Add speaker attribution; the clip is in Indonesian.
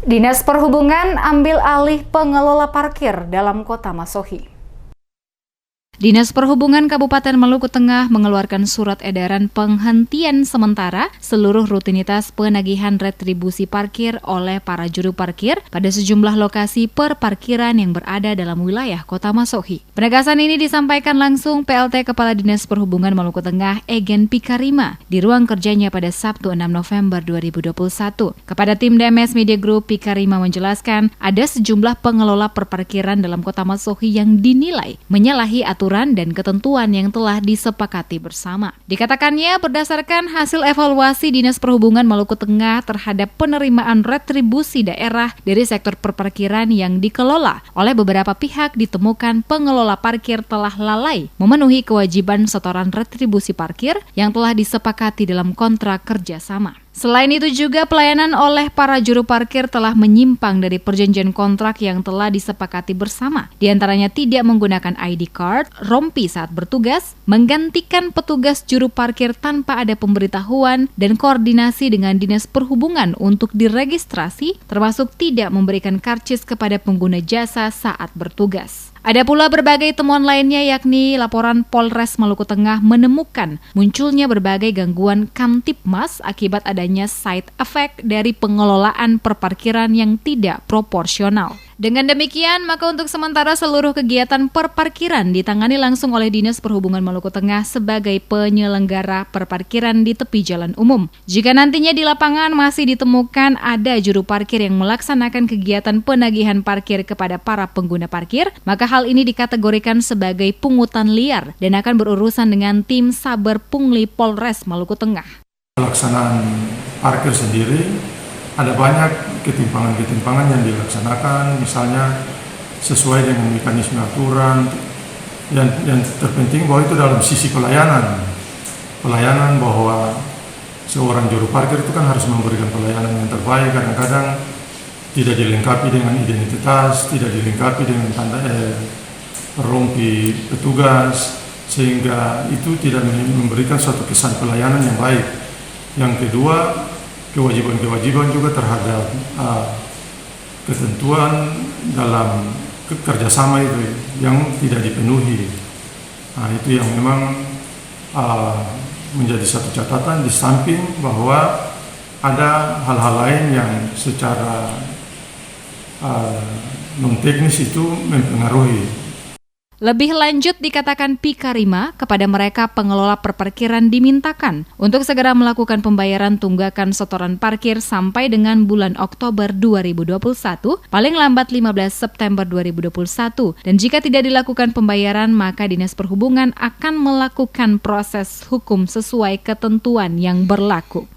Speaker 1: Dinas Perhubungan ambil alih pengelola parkir dalam Kota Masohi. Dinas Perhubungan Kabupaten Maluku Tengah mengeluarkan surat edaran penghentian sementara seluruh rutinitas penagihan retribusi parkir oleh para juru parkir pada sejumlah lokasi perparkiran yang berada dalam wilayah Kota Masohi. Penegasan ini disampaikan langsung PLT Kepala Dinas Perhubungan Maluku Tengah Egen Pikarima di ruang kerjanya pada Sabtu 6 November 2021. Kepada tim DMS Media Group, Pikarima menjelaskan ada sejumlah pengelola perparkiran dalam Kota Masohi yang dinilai menyalahi aturan dan ketentuan yang telah disepakati bersama. Dikatakannya berdasarkan hasil evaluasi Dinas Perhubungan Maluku Tengah terhadap penerimaan retribusi daerah dari sektor perparkiran yang dikelola oleh beberapa pihak ditemukan pengelola parkir telah lalai memenuhi kewajiban setoran retribusi parkir yang telah disepakati dalam kontrak kerjasama. Selain itu juga pelayanan oleh para juru parkir telah menyimpang dari perjanjian kontrak yang telah disepakati bersama. Di antaranya tidak menggunakan ID card, rompi saat bertugas, menggantikan petugas juru parkir tanpa ada pemberitahuan, dan koordinasi dengan Dinas Perhubungan untuk diregistrasi, termasuk tidak memberikan karcis kepada pengguna jasa saat bertugas. Ada pula berbagai temuan lainnya yakni laporan Polres Maluku Tengah menemukan munculnya berbagai gangguan Kamtipmas akibat adanya side effect dari pengelolaan perparkiran yang tidak proporsional. Dengan demikian, maka untuk sementara seluruh kegiatan perparkiran ditangani langsung oleh Dinas Perhubungan Maluku Tengah sebagai penyelenggara perparkiran di tepi jalan umum. Jika nantinya di lapangan masih ditemukan ada juru parkir yang melaksanakan kegiatan penagihan parkir kepada para pengguna parkir, maka hal ini dikategorikan sebagai pungutan liar dan akan berurusan dengan tim Saber Pungli Polres Maluku Tengah.
Speaker 2: Pelaksanaan parkir sendiri ada banyak ketimpangan-ketimpangan yang dilaksanakan, misalnya sesuai dengan mekanisme aturan, yang terpenting bahwa itu dalam sisi pelayanan bahwa seorang juru parkir itu kan harus memberikan pelayanan yang terbaik. Kadang-kadang tidak dilengkapi dengan identitas, tidak dilengkapi dengan tanda rompi petugas, sehingga itu tidak memberikan suatu kesan pelayanan yang baik. Yang kedua, kewajiban-kewajiban juga terhadap ketentuan dalam kerjasama itu yang tidak dipenuhi. Itu yang memang menjadi satu catatan, di samping bahwa ada hal-hal lain yang secara non-teknis itu mempengaruhi.
Speaker 1: Lebih lanjut dikatakan Pikarima kepada mereka pengelola perparkiran dimintakan untuk segera melakukan pembayaran tunggakan setoran parkir sampai dengan bulan Oktober 2021, paling lambat 15 September 2021. Dan jika tidak dilakukan pembayaran, maka Dinas Perhubungan akan melakukan proses hukum sesuai ketentuan yang berlaku.